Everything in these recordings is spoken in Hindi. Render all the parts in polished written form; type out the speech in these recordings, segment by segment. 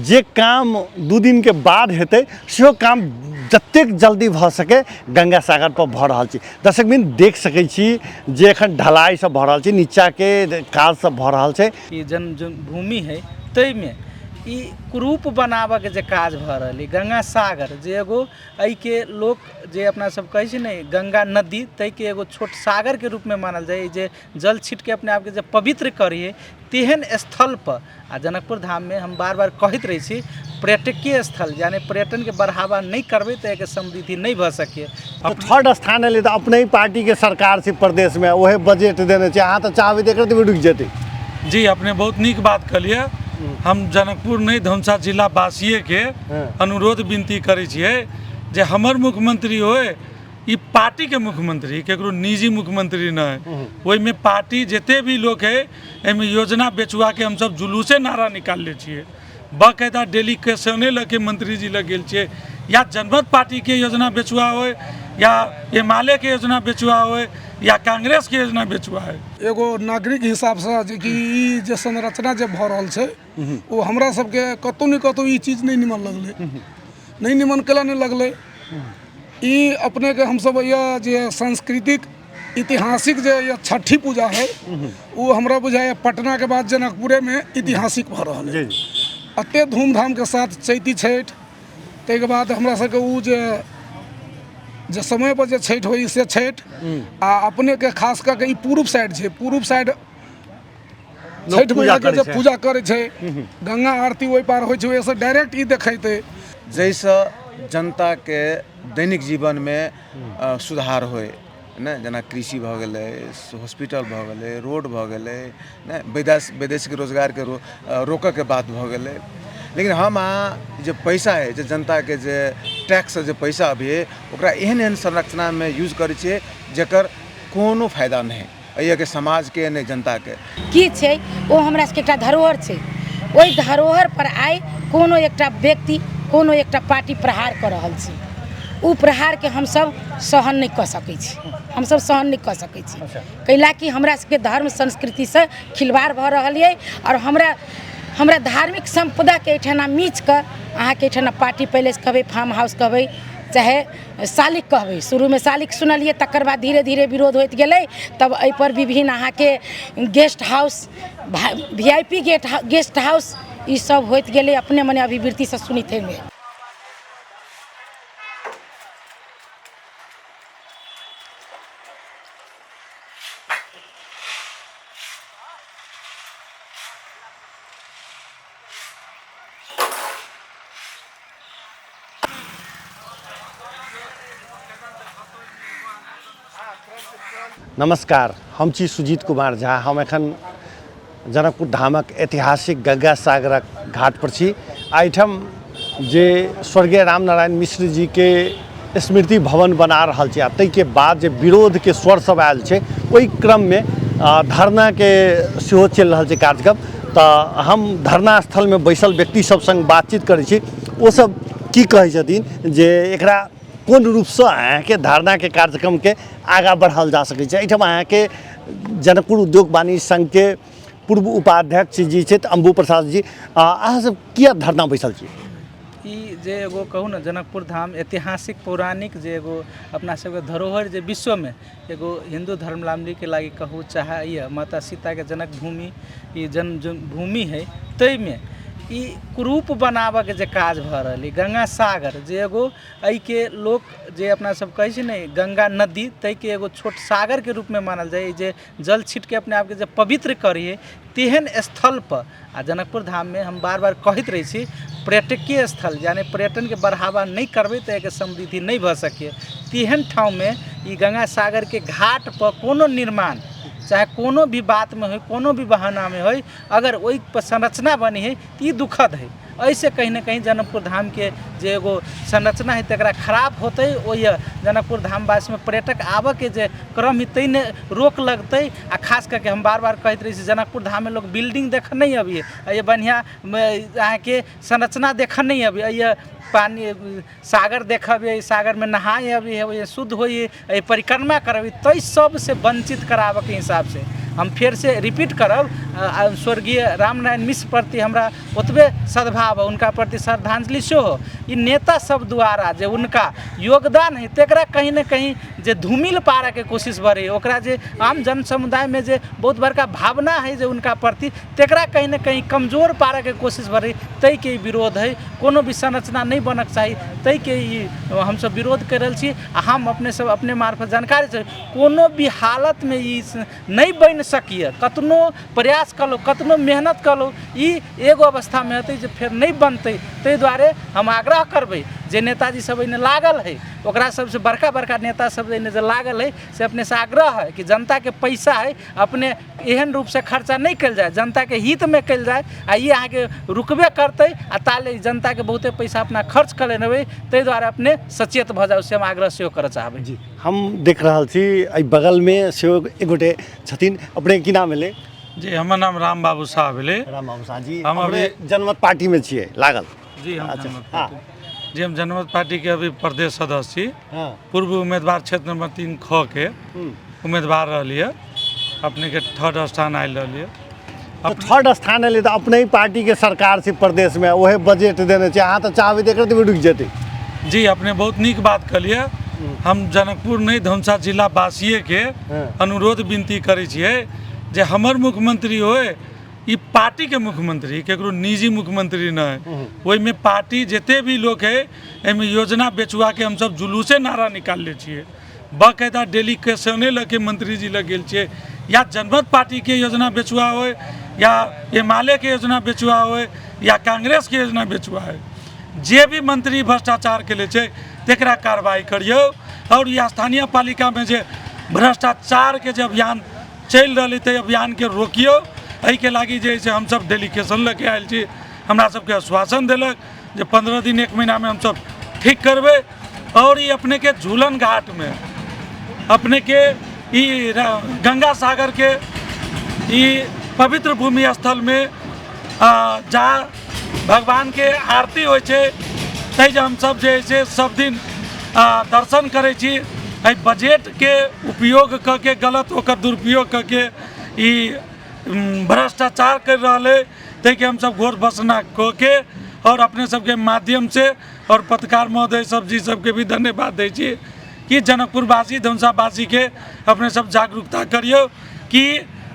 जे काम 2 दिन के बाद हेतै सेहो काम जतेक जल्दी भ सके गंगा सागर पर भ रहल छी। दर्शकबिन देख सकै छी जे एखन ढलाई सब भ रहल छै, नीचा के काज सब भ रहल छै। ई भूमि है तई में ई कुरूप बनाबे के जे काज भ रही गंगा सागर जे एगो एहि के लोग जे अपना सब कहे छै ने गंगा नदी तई के एगो छोट सागर के रूप में मानल जाए, जे जल छिट के अपने आप के जे पवित्र करिए तेहन स्थल पर आ जनकपुर धाम में हम बार बार कहते रही छी पर्यटकीय स्थल यानी पर्यटन के बढ़ावा नहीं करबे तो एक समृद्धि नहीं भ सके। तो थर्ड स्थान एले तो अपने ही पार्टी के सरकार से प्रदेश में वही बजट देने चाहिए, अहाँ तो चाहबे तो एकरे रुक जेतै। जी अपने बहुत नीक बात कहलिए। हम जनकपुर नहीं धनुषा जिला वासिये के अनुरोध विनती करे छिए जे हमर मुख्यमंत्री होए ई पार्टी के मुख्यमंत्री केकरो निजी मुख्यमंत्री न है। ओहि में पार्टी जते भी लोग है एमे योजना बेचुआ के हम सब जुलूसे नारा निकाल ले छिए, बाकायदा डेलीगेशने लगे मंत्री जी लग गेल छिए, या जनमत पार्टी के योजना बेचुआ हो या एमाले के योजना बेचुआ हो या कांग्रेस के योजना बेचुआ है। एगो नागरिक हिसाब से जे कि ई जे संरचना जे भ रहल छै वो हमरा सबके कतौ न कतौ ई चीज नहीं निमन लगले, नहीं निमन केला नहीं लगले। ई अपने के हम सब यह जे सांस्कृतिक ऐतिहासिक जे यह छठी पूजा है वो हमरा बुझाय पटना के बाद जनकपुरे में ऐतिहासिक भ रहल है। अते धूमधाम के साथ चैती छठ तै के बाद हमरा सबके उ जे समय पर जे छठ होई से छठ आ अपने के खास करके ई पूर्व साइड छै, पूर्व साइड छठ मैया के जे पूजा करे छै, गंगा आरती ओइ पार होइ छै, ओइसे डायरेक्ट ई देखैते जैसे जनता के दैनिक जीवन में सुधार होए ने, जना कृषि भ गेलै, हॉस्पिटल भ गेलै, रोड भ गेलै ने, विदेशी रोजगार के रोकऽ के बात भ गेलै। लेकिन हम अहाँ जे पैसा है जे जनता के जे टैक्स जे पैसा अभी है ओकरा एहन एहन संरचना में यूज करे छिए जेकर कोनो फायदा नहीं है के समाज के नहीं जनता के की छै। ओ हमरा सबके एकटा धरोहर छै, ओइ धरोहर पर आइ कोनो एकटा व्यक्ति कोनो एकटा पार्टी प्रहार कर रहल छै, उ प्रहार के हम सब सहन नहीं कर सकै छी, हम सब सहन नहीं कर सकै छी। कैला कि हमरा सबके धर्म संस्कृति से खिलवाड़ भ रहल है और हमरा धार्मिक संपदा के एठाना मीच कर अहाँ के एठाना पार्टी पैलेस कहबै, फार्म हाउस कहबै, चाहे सालिक कहबै। शुरू में सालिक सुनलिए, तकर बाद धीरे धीरे विरोध होइत गेलै, तब एहि पर विभिन्न अहाँ के guest house, VIP guest house ई सब होइत गेलै अपने मने अभिवृद्धि से सुनित है में। नमस्कार, हम छी सुजीत कुमार झा। हम एखन जनकपुर धामक ऐतिहासिक गंगा सागरक घाट पर छी। एहिठाम जे स्वर्गीय रामनारायण मिश्र जी के स्मृति भवन बना रहल छै, तै के बाद जे विरोध के स्वर सब आयल छै ओहि क्रम में धरना के सेहो चलि रहल छै कार्यक्रम। तऽ हम धरना स्थल में बैसल व्यक्ति सब संग बातचीत करै छी, ओ सब की कहै छथिन जे एकरा कोन रूप से अहाँ के धरना के कार्यक्रम के आगा बढ़ाल जा सकै छै। एहिठाम अहाँ के जनकपुर उद्योग वाणिज्य संघ के पूर्व उपाध्यक्ष जी छै अम्बू प्रसाद जी, अहाँ सब किया धरना बैसल छी? ई जे एगो कहू ना जनकपुर धाम ऐतिहासिक पौराणिक जे एगो अपना सबके धरोहर जे विश्व में एगो हिंदू धर्मावलंबी के लागी कहू चाहे ये माता सीता के जनक भूमि ई भूमि है, तई में ई कुरूप बनाबे के जे काज भ रही गंगा सागर जे एगो एहि के लोग जे अपना सब कहे छै ने गंगा नदी तई के एगो छोट सागर के रूप में मानल जाए, जे जल छिट के अपने आप के जे पवित्र करिए तेहन स्थल पर आ जनकपुर धाम में हम बार बार कहते रही छी पर्यटकीय स्थल यानी पर्यटन के बढ़ावा नहीं करबे तो एक समृद्धि नहीं भ सके। तेहन ठाव में ई गंगा सागर के घाट पर कोनो निर्माण चाहे कोनो भी बात में हो, कोनो भी बहाना में हो, अगर वही पर संरचना बनी है तो ये दुखद है। ऐसे कहीं ना कहीं जनकपुर धाम के जे एगो संरचना है तकरा खराब होते वही जनकपुर धामवासी में पर्यटक आबे के जे क्रम है तैने रोक लगते। आ खास करके हम बार बार कहते रही जनकपुर धाम में लोग बिल्डिंग देख नहीं अभी ये बढ़िया अहाँ के संरचना देख नहीं अभी ये पानी सागर देखबे, सागर में नहाए अभी है शुद्ध हो परिक्रमा करबे, तो सब से वंचित करावे के हिसाब से हम फेर से रिपीट करब स्वर्गीय रामनारायण मिश्र प्रति हमरा ओतबे सद्भाव उनका प्रति श्रद्धांजलि सेहो ई नेता सब द्वारा जे उनका योगदान है तेकरा कहीं न कहीं जे धूमिल पारे के कोशिश बढ़े ओकरा जे आम जन समुदाय में जे बहुत बड़का भावना है जे उनका प्रति तेकरा कहीं न कहीं कमजोर पारे के कोशिश बढ़े तै के विरोध है कोनो भी संरचना नहीं बनक चाही तै के हम सब विरोध कर रहल छी आ हम अपने सब अपने मार्फत जानकारी छै कोनो भी हालत में ई नहीं बन सकिए कतनो प्रयास कलो कतनो मेहनत कलो ई एगो अवस्था में हेतै जे फिर नहीं बनतै तै दुआरे हम आग्रह करबै जे नेताजी सब एने लागल है ओकरा सबसे बड़का बड़का नेता सब एने जे लागल है से अपने से आग्रह है कि जनता के पैसा है अपने एहन रूप से खर्चा नहीं कल जाए जनता के हित में कल जाए आ ये अहाँ के रुकबे करते आ ताले जनता के बहुते पैसा अपना खर्च कर लेने तै द्वारे अपने सचेत भ जाओ से हम आग्रह सेहो करऽ चाहबै जी हम देख रहल छी एहि बगल में सेहो एगोटे छथिन अपने की नाम भेलै जी हमर नाम राम बाबू शाह भेलै राम बाबू शाह जी हम अपने जनमत पार्टी में छियै लागल जी हम अच्छा, जनमत हाँ। पार्टी जी हम जनमत पार्टी के अभी प्रदेश सदस्य छी हाँ पूर्व उम्मीदवार क्षेत्र नंबर 3 ख के उम्मीदवार रहलिए अपने के 3rd स्थान आयल रहलिए तो 3rd स्थान एलै तो अपने ही पार्टी के सरकार से प्रदेश में वही बजट देने छै अहाँ तो चाहबै तऽ एकर रुकि जेतै जी अपने बहुत नीक बात कहलिए हम जनकपुर नहीं धनुषा जिला वासिये के अनुरोध विनती करै छियै जे हमर मुख्यमंत्री होय ई पार्टी के मुख्यमंत्री केकरो निजी मुख्यमंत्री न है ओहि में पार्टी जते भी लोग है एहिमे योजना बेचुआ के हम सब जुलूसे नारा निकालले छियै बाकायदा डेलीगेशने लगे मंत्री जी लग गेल छियै या जनमत पार्टी के योजना बेचुआ होय या एमाले के योजना बेचुआ होय या कांग्रेस के योजना बेचुआ है जे भी मंत्री भ्रष्टाचार के छै तेकरा कार्रवाई करियौ और ये स्थानीय पालिका में जे भ्रष्टाचार के जे अभियान चल रही थे अभियान के रोकियो एहि के लागी जे हम सब डेलीगेशन लेके आयल छी हमरा सबके आश्वासन दिलक जे 15 दिन 1 महीना में हम सब ठीक करबे और ये अपने के झूलन घाट में अपने के ई गंगा सागर के ई पवित्र भूमि स्थल में जहाँ भगवान के आरती हो तै हम सब जे से सब दिन दर्शन करे छी एहि बजट के उपयोग करके गलत ओकर दुरुपयोग करके ई भ्रष्टाचार कर रहा है तै के हम सब घोर भर्त्सना कऽ के और अपने सबके माध्यम से और पत्रकार महोदय सब जी सबके भी धन्यवाद दै छी कि जनकपुरवासी धनुषावासी के अपने सब जागरूकता करियो कि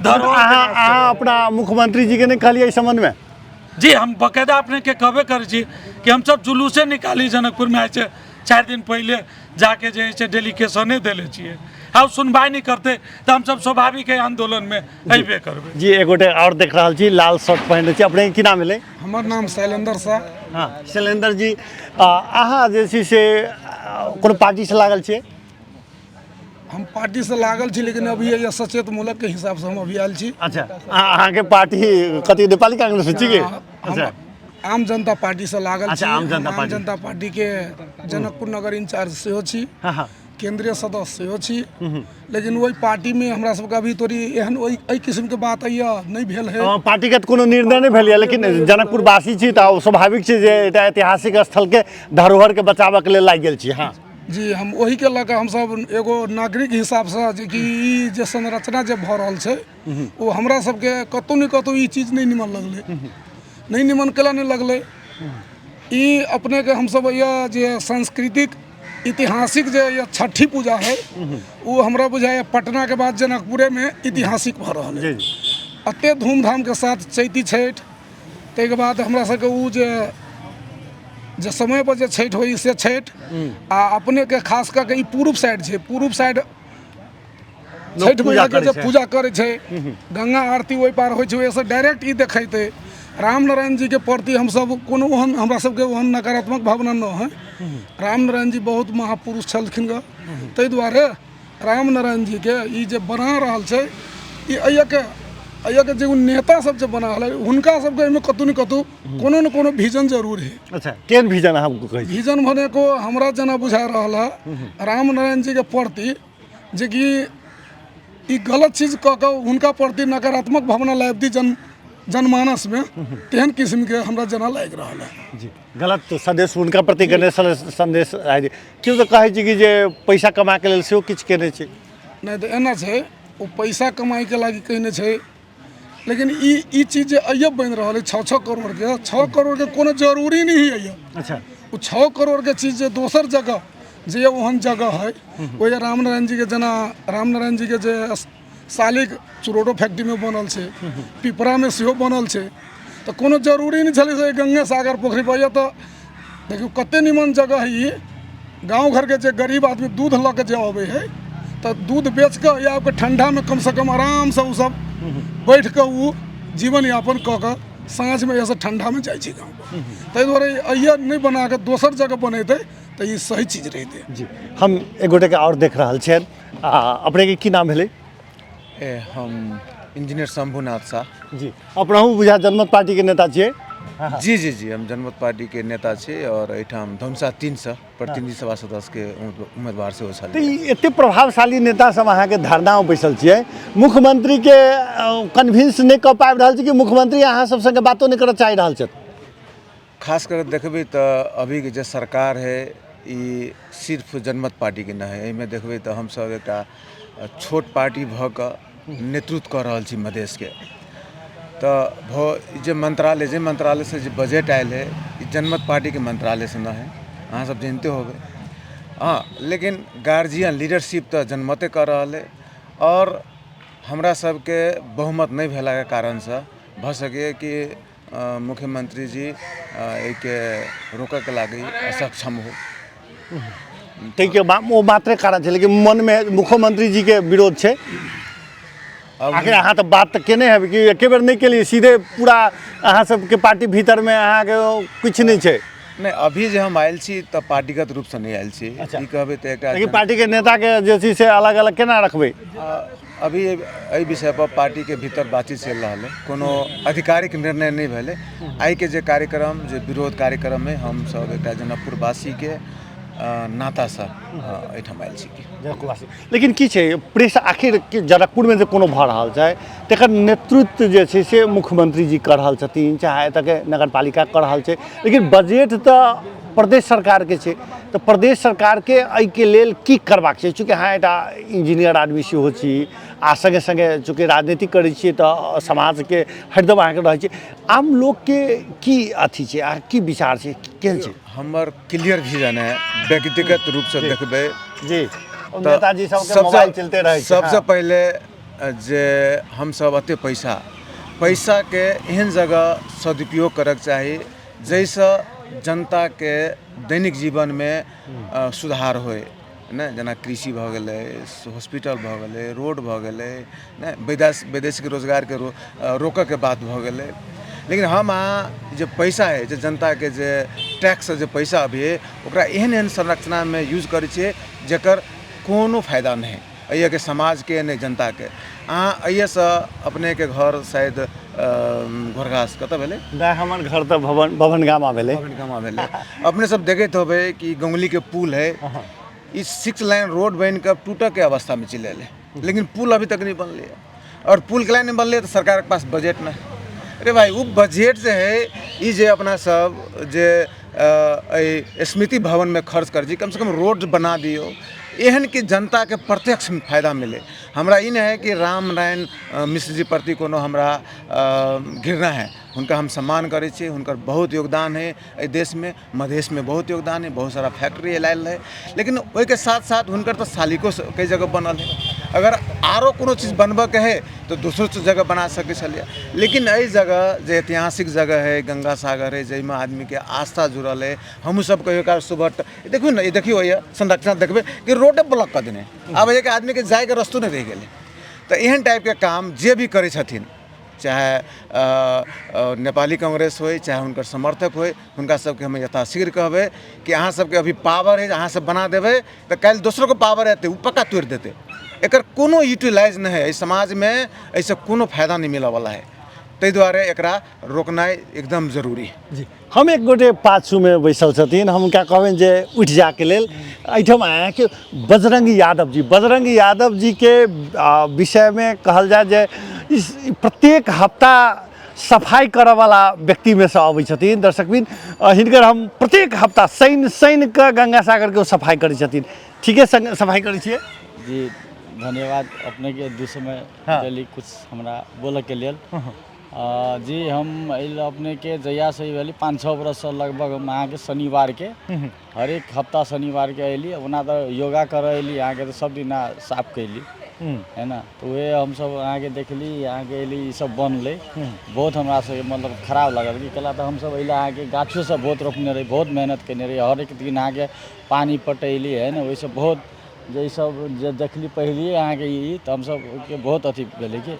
अहाँ अपना मुख्यमंत्री जी के नहीं कहलिए इस संबंध में जी हम बकायदा अपने के कहबे करै छी कि हम सब जुलूसे निकाली जनकपुर में आए 4 दिन पहले जाके जे है डेलीगेशने दिले छियै अब सुनवाई नहीं करते तो हम सब स्वाभाविक है आंदोलन में अबे करबे जी एगोटे और देख रहल छी लाल शर्ट पहनने छी अपने की नाम भेलै हमर नाम शैलेंद्र शाह हाँ शैलेंद्र जी अहाँ जे छै से कोनो पार्टी से लागल छियै हम पार्टी से लागल छी लेकिन अभी ये सचेत मूलक के हिसाब से हम अभी आयल छी अच्छा अहाँ के पार्टी कथी नेपाली कांग्रेस छी के अच्छा आम जनता पार्टी से लागल अच्छा, छी आम जनता पार्टी के जनकपुर नगर इंचार्ज सेहो छी हाँ हाँ केंद्रीय सदस्य सेहो छी लेकिन वही पार्टी में हमरा सबके अभी तोरी एहन ओहि किस्म के बात अइया नहीं भेल है पार्टी के कोनो निर्णय नहीं भेल लेकिन जनकपुर वासी छी तऽ स्वाभाविक छै जे एकटा ऐतिहासिक स्थल के धरोहर के बचाबऽ के लेल लागि गेल छी हाँ जी हम वही के लऽ कऽ हम सब एगो नागरिक हिसाब से जे कि ई जे संरचना जे भऽ रहल छै वो हमरा सबके कतौ न कतौ ई चीज नहीं निमन लगले नहीं निमन केला नहीं लगले ई अपने के हम सब यह जे सांस्कृतिक ऐतिहासिक जे यह छठी पूजा है वो हमरा बुझाय पटना के बाद जनकपुरे में ऐतिहासिक भऽ रहल है अते धूमधाम के साथ चैती छठ तै के बाद हमरा सबके उ जे समय पर जे छठ होई से छठ आ अपने के खास करके ई पूर्व साइड छै पूर्व साइड छठ मैया के जे पूजा करे छै गंगा आरती ओहि पार होइ छै ओहिसँ डायरेक्ट ई देखैते राम नारायण जी के प्रति हम सब कोनो ओहन हमरा सबके ओहन नकारात्मक भावना न है राम नारायण जी बहुत महापुरुष छलखिन ग ताहि दुआरे राम नारायण जी के ई जे बना रहल छै ई अइया के जे नेता सब जे बना रहल है हुनका सबके एहिमे कतौ न कतौ कोनो न कोनो विजन जरूर है अच्छा केन विजन हमको कहै छी विजन भने को हमरा जना बुझा रहल है राम नारायण जी के प्रति जे कि ई गलत चीज कऽ के हुनका प्रति नकारात्मक भावना लाबि दी जनमानस में तेहन किस्म के हमरा जना लागि रहल है जी गलत संदेश हुनका प्रति गने संदेश क्यों तो कहै छी कि जे पैसा कमा के लेल सेहो किछु केने छै नहीं तो एना छै वो पैसा कमाई के लागी कहीं छे। लेकिन ई चीज जे अयब बन रहा है 6-6 करोड़ के 6 करोड़ के कोनो जरूरी नहीं है अयब। अच्छा वो 6 करोड़ के चीज जे दोसर जगह जे ओहन जगह है वो जे रामनारायण जी के जना रामनारायण जी के जे सालिक चुरोडो फैक्ट्री में बनल छे, पिपरा में सेहो बनल छे, तो कोनो जरूरी नहीं छले से गंगे सागर पोखरी पर। तो देखियो कते निमन जगह है ये। गांव घर के जे गरीब आदमी दूध ल के जे आवे है तो दूध बेच के या आपके ठंडा में कम से कम आराम से उ सब बैठ के वो जीवन यापन क के साँझ में ऐसे ठंडा में जाए गाँव पर। ताहि दुआरे अहिया नहीं बना के दोसर जगह बनेते तो ये सही चीज रहते। जी हम एक गोटे के और देख रहा छे। अपने के की नाम भेले? हम इंजीनियर शंभुनाथ शाह। जी अपनाहु बुझा जनमत पार्टी के नेता छे? जी जी जी हम जनमत पार्टी के नेता छे और एठाम धनुषा 300 प्रतिनिधि सभा सदस्य के उम्मीदवार से हो तो एते प्रभावशाली नेता सब अहाँ के धरना में बैसल छिए, मुख्यमंत्री के कन्विंस नहीं कर पाबि रहल छी कि मुख्यमंत्री अहाँ सब संगे बातो नहीं करऽ चाहि रहल छथि? खास कर देखबे तो अभी के जो सरकार है ये सिर्फ जनमत पार्टी के न है। एहिमे देखबे तो हम सब एक छोट पार्टी भ के नेतृत्व कर रहल छी मधेश के। तो जे मंत्रालय से जो बजट आयल है ये जनमत पार्टी के मंत्रालय से न है, अहाँ सब जानते होगे। हाँ लेकिन गार्जियन लीडरशिप तो जनमते कर रहा है और हमरा सबके बहुमत नहीं भेला के कारण से भ सके कि मुख्यमंत्री जी एक रोकऽ के लागी असक्षम हो। ठीक है वो मात्रे कारण है, लेकिन मन में मुख्यमंत्री जी के विरोध है। आखिर अहाँ तो बात तो केने है कि एक बेर नहीं के लिए सीधे पूरा अहाँ सबके पार्टी भीतर में अहाँ के कुछ नहीं है? नहीं अभी जो हम आयल छी तो पार्टीगत रूप से नहीं आयल छी। अच्छा। ई कहबे तो एक लेकिन पार्टी के नेता के जे छै से अलग अलग केना रखबे? अभी एहि विषय पर पार्टी के भीतर बातचीत चल रहा है, कोनो आधिकारिक निर्णय नहीं भेले। आई के जे कार्यक्रम जो विरोध कार्यक्रम में हम सब एक जनकपुर वासी के नाता से एठाम आयल छी। लेकिन की छै प्रेस आखिर जनकपुर में जे कोनो भ रहल छै तकर नेतृत्व जे छै से मुख्यमंत्री जी कर रहल छथिन, चाहे तक नगर पालिका कर रहल छै, लेकिन बजट तो प्रदेश सरकार के छै। तो प्रदेश सरकार के एहि के लेल की करबाक छै? चूँकि अहाँ एटा इंजीनियर आदमी सेहो छी आ संगे संगे चूँकि राजनीति करै छियै तो समाज के हरदम अहाँके रहै छै, आम लोग के की अथी छै, अहाँ की विचार छै, केहन छै? हमर क्लियर विजन है व्यक्तिगत रूप से देखबे जी नेताजी सबके मोबाइल चलते रहे छै। सबसे पहले जे हम सब अते पैसा के एहन जगह सदुपयोग करक चाही जैसे जनता के दैनिक जीवन में सुधार होए ने। जना कृषि भ गेलै, हॉस्पिटल भ गेलै, रोड भ गेलै ने, विदेशी रोजगार के रोकऽ के बात भ गेलै। लेकिन हम अहाँ जो पैसा है जो जनता के जे टैक्स जो पैसा अभी है ओकरा एहन संरचना में यूज करै छियै जकर कोनो फायदा नहीं अइया के समाज के नहीं जनता के। अहाँ अइया से अपने के घर शायद घोरघास कतऽ भेलै? हमर घर तो भवन गामा भेलै। अपने सब देखैत होबै कि गंगुली के पुल है, इस 6 लाइन रोड बन के टूटऽ के अवस्था में चल है, लेकिन पुल अभी तक नहीं बनलै। और पुल के लाइन नहीं बनलै तो सरकार के पास बजट नहीं। अरे भाई वो बजट जे है ये जे अपना सब जे स्मृति भवन में खर्च कर जी, कम से कम रोड बना दियो एहन कि जनता के प्रत्यक्ष फायदा मिले। हमरा इ नहीं है कि राम नारायण मिश्र जी प्रति कोनो हमरा घृणा है, उनका हम सम्मान करै छी, उनकर बहुत योगदान है एहि देश में, मधेश में बहुत योगदान है, बहुत सारा फैक्ट्री लायल है। लेकिन ओहि के साथ साथ हुनकर तो सालिको कई जगह बनल है। अगर आरो कोनो चीज़ बनबऽ के है तो दूसरो जगह बना सकै छलिए। लेकिन एहि जगह जे ऐतिहासिक जगह है, गंगा सागर है, जाहिमे आदमी के आस्था जुड़ल है। हमहूँ सब कहियो काल सुबह देखियो ना, ये देखियो ये संरचना देखबे कि रोडे ब्लॉक कर देने, आब है कि आदमी के जाए के रस्तो नहीं रह गेलै। तो एहन टाइप के काम जे भी करै छथिन, चाहे नेपाली कांग्रेस हो चाहे उनकर समर्थक हो, हुनका सबके हम यथाशीघ्र कहबै कि अहाँ सबके अभी पावर है, अहाँ सब बना देबै तो कल दोसरों को पावर रहते वो पक्का तोड़ देते। एकर कोनो यूटिलाइज नहीं है, समाज में ऐसे कोनो फायदा नहीं मिला वाला है। ताहि दुआरे एकरा रोकनाइ एकदम जरूरी है। जी हम एक गोटे पाछू में बैसल छथिन, हम क्या कहबनि जे उठ जाके लेल एहिठाम आया कि बजरंग यादव जी के विषय में कहल जाए जे प्रत्येक हफ्ता सफाई करे वाला व्यक्ति में से अबै छथिन। दर्शकबिन हिनकर हम प्रत्येक हफ्ता शनि के गंगा सागर के सफाई करै छथिन। ठीके सफाई करै छियै जी धन्यवाद अपने के दू समय हाँ। देली कुछ हमरा बोले के लिए। जी हम अपने के जहिया से भेली 5-6 बरस से लगभग हम अहाँ के शनिवार के हर एक हफ्ता शनिवार के अली ओना तो योगा कर अली अहाँ के तो सब दिन साफ कैली है ना। तो वे हम सब अहाँ के देखली अहाँ के अली सब बनले बहुत हमरा से मतलब खराब लगल कि कला तो हम सब अला अहाँ के गाछो सब बहुत रोपने रही बहुत मेहनत करने रही हर एक दिन अहाँ के पानी पटैली है ना वैसे बहुत जे सब जे देखली पहली अहाँ के ई तो हम सब के बहुत अथी भेले कि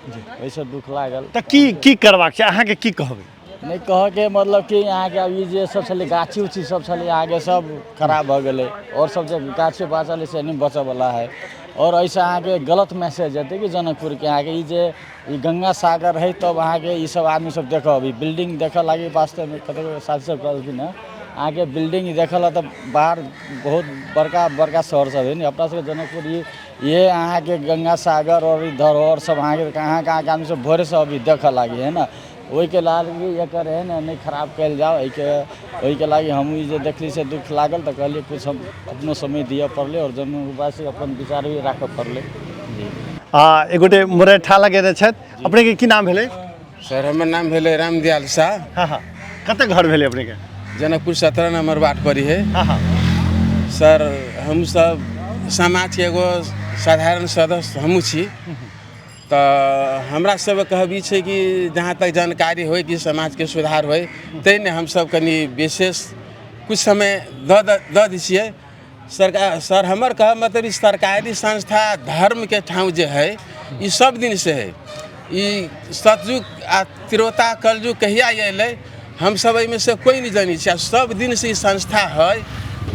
वैसे दुख लागल। तऽ की करबाक छै अहाँके की कहबै? नहीं कह के मतलब कि यहाँ के अभी जे सब छले गाछी उछी सब छले आगे सब खराब भ गए और सब जो गाछी बाँचल से नहीं बचे वाला है। और ऐसा अहाँ के गलत मैसेज है कि जनकपुर के अहाँ के ई जे ई गंगा सागर है तब अहाँ के ई सब आदमी सब देखो अभी बिल्डिंग देख लगी वास्तव में कते साथी सब कहलखिन है अहाँ के बिल्डिंग देखल तो बाहर बहुत बड़का बड़का शहर सब है अपना सब जनकपुर ये अहाँ के गंगा सागर और धरोहर सब अहाँ के कहाँ कहाँ के आदमी सब भोरे से अभी देख लगी है ना वही के लागी एकर है ना नहीं खराब कल जाओ वही के लागी हम जे देखली से दुख लागल तो कहलिए कुछ हम अपनो समय दिए पड़ले और जनवासी अपन विचार भी राखे पड़ले। जी एगोटे मुरैठा लगे छथि अपने के की नाम भेलै? सर हमर नाम भेलै रामदयाल शाह। हाँ हाँ कते घर भेलै अपने के? जनकपुर 17 नंबर वार्ड पर है। हाँ हाँ सर हम सब समाज के एगो साधारण सदस्य हमू छी तो हमरा सब कहबी छै कि जहाँ तक जानकारी होय कि समाज के सुधार होय तैने हम सब कनी विशेष कुछ समय द दी छियै। सरकार सर हमर कह मतलब सरकारी संस्था धर्म के ठाव जे है ये सब दिन से है ई सतयुग आ त्रेता कलयुग कहिया अयलै हम सब में से कोई नहीं जानी चाहिए सब दिन से ये संस्था है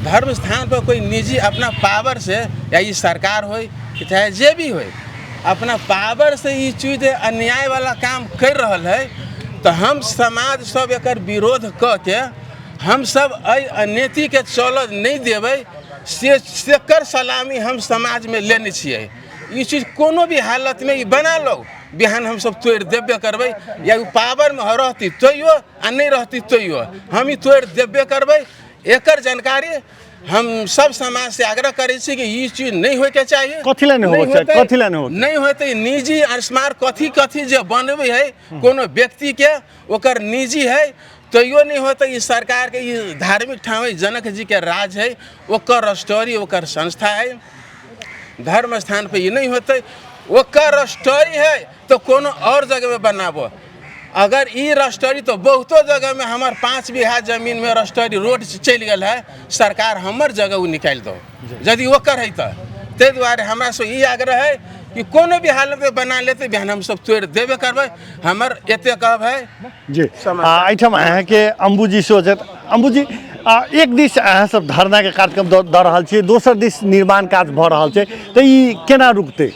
धर्म स्थान पर कोई निजी अपना पावर से या ये सरकार हो चाहे जे भी हो अपना पावर से ये चीज अन्याय वाला काम कर रहा है तो हम समाज सब एक विरोध क के हम सब अनैति के चल नहीं देवे से कर सलामी हम समाज में लेने छिए। ये चीज कोनो भी हालत में बना लो बिहान हम सब तोड़ देबे करबे या पावर में रहती तैयो आ नहीं रहती तैयो हम ही तोड़ देबे करबे। एकर जानकारी हम सब समाज से आग्रह करे छी कि ये चीज नहीं होय के चाहिए। नहीं होते निजी स्मारक कथी कथी जो बनबे है कोनो व्यक्ति के ओकर निजी है तैयो नहीं होते ये सरकार के ये धार्मिक ठाव है जनक जी के राज है ओकर स्टोरी ओकर संस्था है धर्म स्थान पे ये नहीं होते ओकर स्टोरी है तो कोनो और जगह में बनाबो। अगर ये रजिस्ट्री तो बहुतो जगह में हमार 5 बीघा जमीन में रजिस्ट्री रोड चल गया है सरकार हमर जगह वो निकाल दो यदि वो करे तो दुआरे हमरा से ये आग्रह है कि कोनो भी हालत में बना लेते बिहान हम सब तोड़ देवे करबे हमर एते कहब है जी। एहिठाम अहाँके अम्बुजी सोचत अम्बुजी एक दिस अहाँ सब धरना के कार्यक्रम दऽ रहल छी दोसर दिस निर्माण काज भऽ रहल छै तऽ ई केना रुकतै?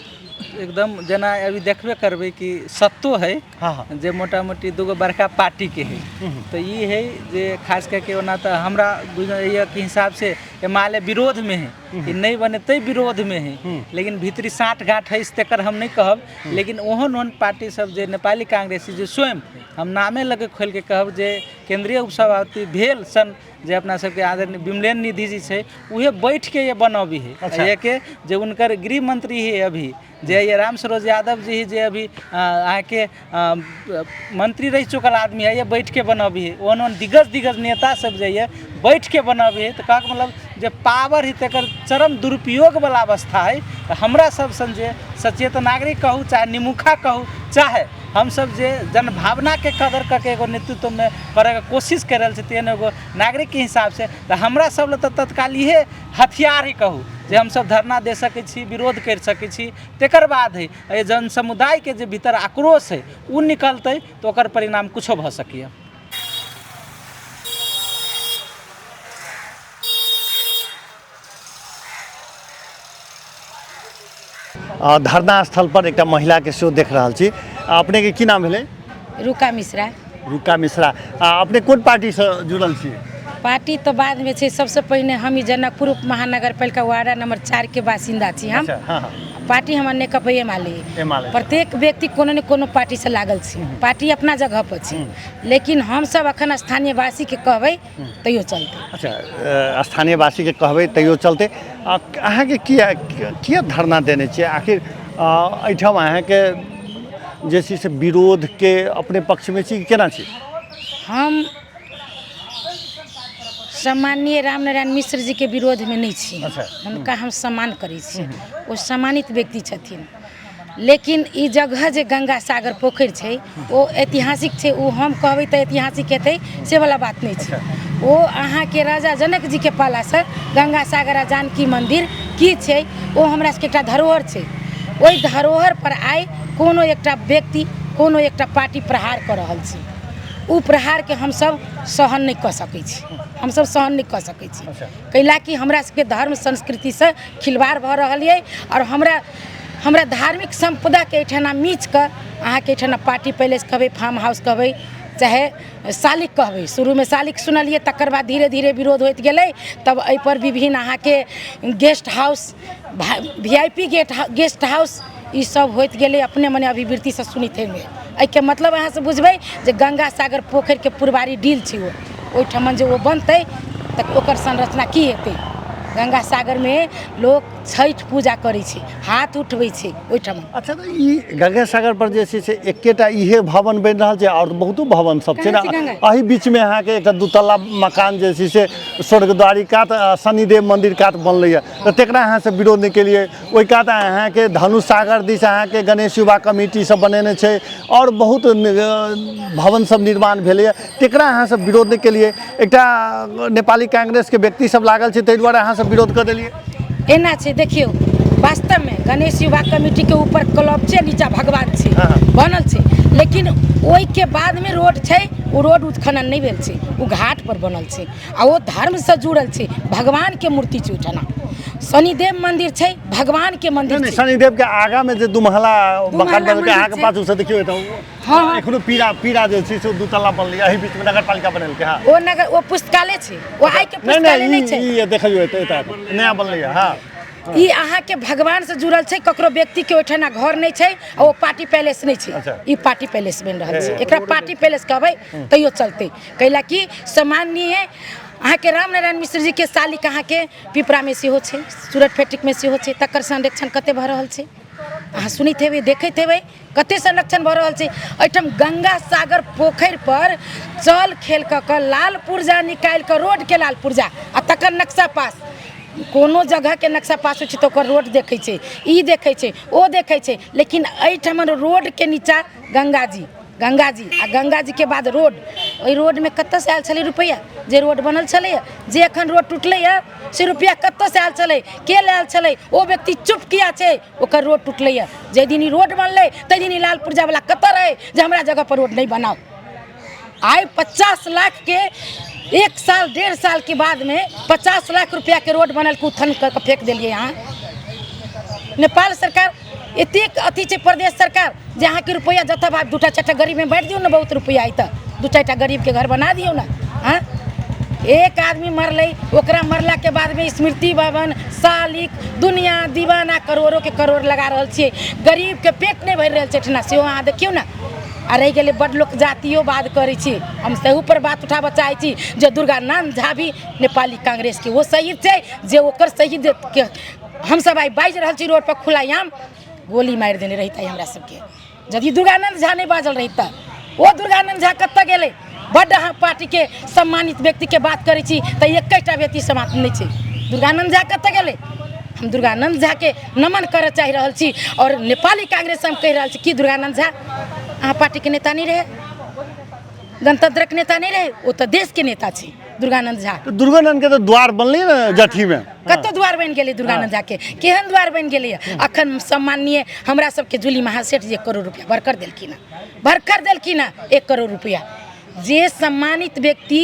एकदम जना अभी देखबे करबे कि सत्तो है हाँ जे मोटा मोटी दूगो बड़का पार्टी के है तो ये है जे खास करके ओना तो हमरा के हिसाब से माले विरोध में है कि नहीं बने तै विरोध में है लेकिन भीतरी साठ गाँठ है तकर हम नहीं कहब लेकिन ओहन ओहन पार्टी सब जे नेपाली कांग्रेसी जो स्वयं हम नामे लगे खोल के कहब जे केंद्रीय उपसभापति भेल सन जे अपना सबके आदरणीय विमलेन निधि जी छै उहे बैठ के ये बनबी है। अच्छा। ये के जे उनकर गृह मंत्री है अभी जे ये राम सरोज यादव जी जे अभी आके मंत्री रह चुकल आदमी है ये बैठ के बनबी है ओन दिग्गज नेता सब जे ये बैठ के बनबी है तो का मतलब जे पावर ही तकर चरम दुरुपयोग वाला अवस्था है तो हमरा सब सन जे सचेत नागरिक कहू चाहे निमुखा कहू चाहे हम सब जे जनभावना के कदर करके एगो नेतृत्व में करे के कोशिश कर रहे तेन एगो नागरिक के हिसाब से तो हमरा सब ले तो तत्काल इहे हथियार ही कहू जे हम सब धरना दे सके छी विरोध कर सके छी तेकर बाद है जन समुदाय के जे भीतर आक्रोश है उ निकलते तो ओकर परिणाम कुछो भ सकिए। धरना स्थल पर एक महिला के शो देख रहा छी अपने के की नाम भेलै? रुका मिश्रा। रुका मिश्रा अपने कौन पार्टी से जुड़ल छी? पार्टी तो बाद में छे सबसे पहले हम जनकपुर उप महानगर पालिका वार्ड नंबर 4 के बासिंदा छी हम। अच्छा, हाँ, हाँ। पार्टी हमर नेकपे माले प्रत्येक व्यक्ति कोनो न कोनो पार्टी से लागल छै पार्टी अपना जगह पर छै लेकिन हम सब अखन स्थानीय वासी के कहबै तैयो चलते। अच्छा स्थानीय वासी के कहबै तैयो चलते अहाँ के किया धरना देने छियै आखिर एहिठाम अहाँ के जे छै से विरोध के अपने पक्ष में छी केना छी? हम सम्माननीय रामनारायण मिश्र जी के विरोध में नहीं छी। उनका हम सम्मान करै छी वो सम्मानित व्यक्ति छथिन लेकिन ई जगह जे गंगा सागर पोखर छै वो ऐतिहासिक छै वो हम कहबै तऽ ऐतिहासिक हेतै से वाला बात नहीं छै। वो अहाँ के राजा जनक जी के पाला से गंगा सागर आ जानकी मंदिर की छै वो हमरा सबके एकटा धरोहर छै। ओहि धरोहर पर आइ कोनो एकटा व्यक्ति कोनो एकटा पार्टी प्रहार कर रहल छै उ प्रहार के हम सब सहन नहीं कर सकै छी हम सब सहन नहीं कर सकै छी कैला कि हमरा सबके धर्म संस्कृति से खिलवाड़ भ रहल है और हमरा धार्मिक संपदा के एठाना मीच के अहाँ के एठाना पार्टी पैलेस कहबै फार्म हाउस कहबै चाहे सालिक कहबै शुरू में सालिक सुनलिए तकर बाद धीरे धीरे विरोध होइत गेलै तब एहि पर विभिन्न अहाँ के guest house VIP guest house ई सब होइत गेलै अपने मने अभिवृद्धि से सुनित है एहि के मतलब अहाँ से बुझबै जे गंगा सागर पोखर के पुरबारी डील छै ओहिठाम जे वो बनतै तऽ ओकर संरचना की हेतै। गंगा सागर में लोग छठ पूजा करै छै हाथ उठबै छै ओहिठाम। अच्छा तो ई गंगा सागर पर जे छै से एकेटा इहे भवन बनि रहल छै और बहुतो भवन सब छै ना एही बीच में अहाँ के एकटा दुतल्ला मकान जे छै से स्वर्गद्वारी कात शनिदेव मंदिर कात बनलै तऽ तेकरा अहाँ से विरोध नहीं केलिए ओहि कात अहाँ के धनु सागर दिस अहाँ के गणेश युवा कमिटी सब बनेने छै और बहुत भवन सब निर्माण भेलै तेकरा अहाँ सब विरोध नहीं केलिए एकटा नेपाली कांग्रेस के व्यक्ति सब लागल छै ताहि दुआरे अहाँ सब विरोध कर देलिए। एना छै देखियो वास्तव में गणेश युवा कमिटी के ऊपर क्लब छै नीचा भगवान छै बनल छै लेकिन ओहि के बाद में रोड छै वो रोड उत्खनन नहीं भेल छै वो घाट पर बनल छै आ वो धर्म से जुड़ल छै भगवान के मूर्ति छै ओठाना शनिदेव मंदिर छै भगवान के मंदिर छै। शनिदेव के आगा में जे दुमहला मकान बनल के अहाँ के पास से देखियो एतौ हां एखनो पीरा जे छै से दुतल्ला बनलै एही बीच में नगरपालिका बनल के हां वो पुस्तकालय छै वो आइ के पुस्तकालय नहीं छै ई देखियो एतै नया बनलै हां ई अहाँ के भगवान से जुड़ल छै ककरो व्यक्ति के ओठाना घर नहीं छै और वो पार्टी पैलेस नहीं छै ई पार्टी पैलेस बन रहल छै एकरा पार्टी पैलेस कहबै तैयो चलते कैला कि सामान्य अहाँ के रामनारायण मिश्र जी के सालिक अहाँ के पिपरा में सेहो छै सूरत फेटिक में सेहो छै तकर संरक्षण कते भऽ रहल छै अहाँ सुनैत हेबै देखैत हेबै कते संरक्षण भऽ रहल छै। एहिठाम गंगा सागर पोखर पर चल खेल कऽ लाल पुर्जा निकालि कऽ रोड के लाल पुर्जा आ तकर नक्शा पास कोनो जगह के नक्शा पास होइ छै तऽ ओकर रोड देखै छै ई देखै छै ओ देखै छै लेकिन एहिठाम रोड के नीचा गंगा जी आ गंगा जी के बाद रोड ओहि रोड में कतऽ से आयल छलै रुपैआ जे रोड बनल छलै जे एखन रोड टूटलै से रुपैआ कतऽ से आयल छलै के लायल छलै ओ व्यक्ति चुप किया छै ओकर रोड टूटलै जे दिन ई रोड बनलै ताहि दिन ई लाल पुर्जा वाला कतऽ रहै जे हमरा जगह पर रोड नहीं बनाओ। आइ 50 लाख के 1 साल 1.5 साल के बाद में 50 लाख रुपया के रोड बनल के उत्खनन कर फेंक दिलिए। यहाँ नेपाल सरकार एतेक अथी छै प्रदेश सरकार जे अहाँ के रुपया जतऽ भाव 2-4 गरीब में बांटि दियौ ना बहुत रुपया आई तऽ 2-4 गरीब के घर बना दियौ ना। हाँ एक आदमी मरलै ओकरा मरला के बाद में स्मृति भवन सालिक दुनिया दीवाना करोड़ों के करोड़ लगा रहल छियै गरीब के पेट नहीं भरि रहल छै ठना सेहो अहाँ देखियौ ना। आ रहि गेलै बड़ लोक जातियोवाद करै छी हम सेहू पर बात उठाबऽ चाहै छी जे दुर्गानंद झा भी नेपाली कांग्रेस के वो शहीद छै जे ओकर शहीद के हम सब आई बाजि रहल छी रोड पर खुलायाम गोली मारि देने रहिता हमरा सबके यदि दुर्गानंद झा नहीं बाजल रहिता। ओ दुर्गानंद झा कतऽ गेलै बड्ड अहाँ पार्टी के सम्मानित व्यक्ति के बात करै छी तऽ एकटा व्यक्ति समाप्त नहीं छै दुर्गानंद झा कतऽ गेलै। हम दुर्गानंद झा के नमन करऽ चाहि रहल छी और नेपाली कांग्रेस हम कहि रहल छी कि दुर्गानंद झा अहाँ पार्टी के नेता नहीं रहे गणतंत्रक नेता नहीं रहे वो तो देश के नेता छै दुर्गानंद झा। तो दुर्गानंद के तो द्वार बनलै ना जठी में कतऽ द्वार बनि गेलै दुर्गानंद झा के केहन द्वार बनि गेलै अखन सम्माननीय हमरा सबके जूली महासेठ जी 1 करोड़ रुपया भरकर देलखिन 1 करोड़ रुपया जे सम्मानित व्यक्ति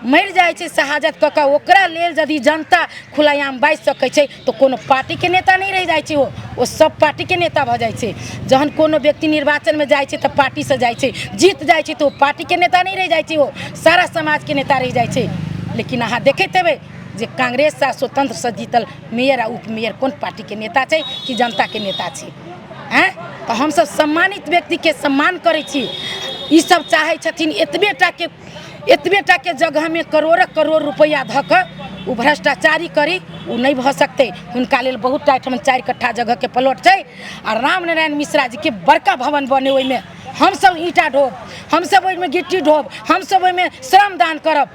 मरि जाइ छै शहादत कऽ कऽ ओकरा लेल यदि जनता खुलायाम बाजि सकै छै तो कोनो पार्टी के नेता नहीं रहि जाइ छै ओ सब पार्टी के नेता भऽ जाइ छै। जहन कोनो व्यक्ति निर्वाचन में जाइ छै तऽ पार्टी से जाइ छै जीत जाइ छै तो पार्टी के नेता नहीं रहि जाइ छै ओ सारा समाज के नेता रहि जाइ छै। लेकिन अहाँ देखैत हेबै जे कांग्रेस से स्वतंत्र से जीतल मेयर आ उपमेयर कोन पार्टी के नेता छै कि जनता के नेता छै हैं? तो हम सब सम्मानित व्यक्ति के सम्मान करै छी। ई सब चाहे छथिन एतबेटा के जगह में करोड़ रुपया धऽ कऽ उ भ्रष्टाचारी करी, उ नहीं भ सकते। हुनका लेल बहुत ठाम 4 कट्ठा जगह के प्लॉट छै और रामनारायण मिश्रा जी के बड़का भवन बने, ओहि में हम सब ईंटा ढोब, हम सब ओहि में गिट्टी ढोब, हम सब ओहि में श्रम दान करब।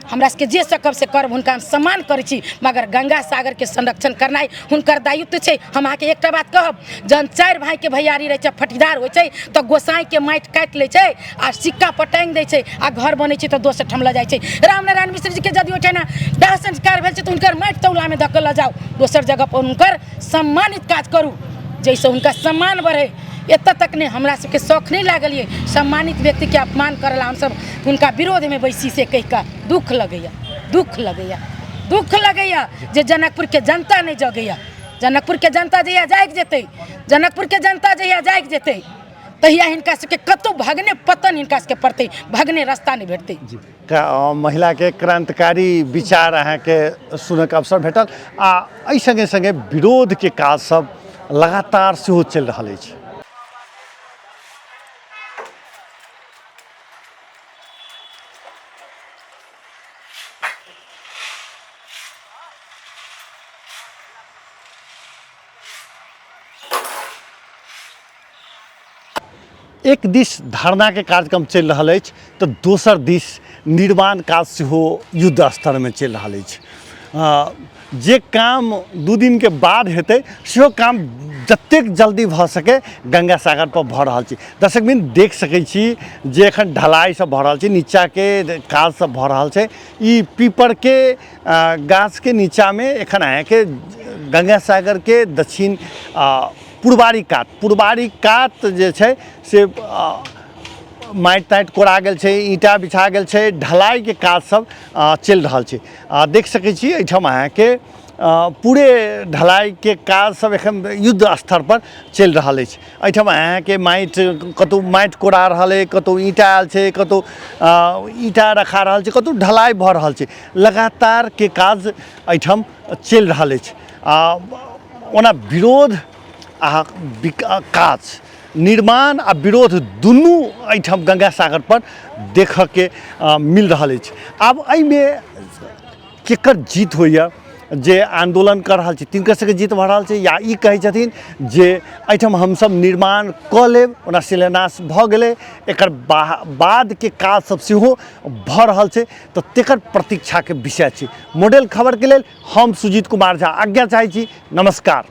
हमरा सबके जे सकब से करब, हुनका हम सम्मान करै छी। मगर गंगा सागर के संरक्षण करनाइ हुनकर दायित्व छै। हम अहाँके एकटा बात कहब, जहन 4 भाई के भैयारी रहै छै, फटीदार होइ छै, तो गोसाई के माटि काटि लै छै आ सिक्का पर टांगि दै छै आ घर बनै छै तो दोसर ठाम लऽ जाइ छै। रामनारायण मिश्र जी के यदि ओहिठाम दाह संस्कार भेल छै तो हुनकर माटि तौला में धऽ कऽ लऽ जाउ, दोसर जगह पर हुनकर सम्मानित काज करू, जैसे हुनका सम्मान बढ़े। एतऽ तक नहीं, हमरा सबके शौक नहीं लागल ये सम्मानित व्यक्ति के अपमान करला। हम सब हुनका विरोध में बैसी से कहि कऽ दुख लगैया जे जनकपुर के जनता नहीं जगैया। जनकपुर के जनता जहिया जागि जेतै, जनकपुर के जनता जहिया जागि जेतै तहिया हिनका सबके कतौ भागने पतन हिनका सबके पड़तै, भागने रास्ता नहीं भेटतै। महिला के क्रांतिकारी विचार अहाँके सुनक अवसर भेटल आ एहि संगे संगे विरोध के काज सब लगातार सेहो चलि रहल अछि। एक दिस धरना के कार्यक्रम चलि रहल अछि तो दोसर दिस निर्माण काज सेहो युद्ध स्तर में चलि रहल अछि। जे काम 2 दिन के बाद हेतै सेहो काम जतेक जल्दी भऽ सके गंगा सागर पर भऽ रहल छै। दर्शक बिन देख सकै छी जे एखन ढलाई सब भऽ रहल छै, नीचा के काज सब भऽ रहल छै। ई पीपर के गाछ के नीचा में एखन अहाँके गंगा सागर के दक्षिण पूर्वारी कात जे छै से माटि ताटि कोड़ा गेल छै, ईंटा बिछा गेल छै, ढलाई के काज सब चलि रहल छै। देख सकै छी एहिठाम अहाँके पूरे ढलाई के काज सब एखन युद्ध स्तर पर चलि रहल अछि। एहिठाम अहाँके कतौ माटि कोड़ा रहल है, कतौ ईंटा आयल छै, कतौ ईंटा रखा रहल छै, कतौ ढलाई भऽ रहल छै। लगातार के काज एहिठाम चलि रहल अछि। ओना विरोध आ काज, निर्माण आ विरोध दुनू एहिठाम गंगा सागर पर देखऽ के मिल रहल अछि। आब एहिमे केकर जीत होइए, जे आंदोलन कर रहल छै तिनकर सबके जीत भऽ रहल छै, या ई कहै छथिन जे एहिठाम हमसब निर्माण कऽ लेब, ओना शिलान्यास भऽ गेलै, एकर बाद के काज सब सेहो भऽ रहल छै, तऽ तेकर प्रतीक्षा के विषय छै। मॉडल खबर के लेल हम सुजीत कुमार झा आज्ञा चाहै छी। नमस्कार।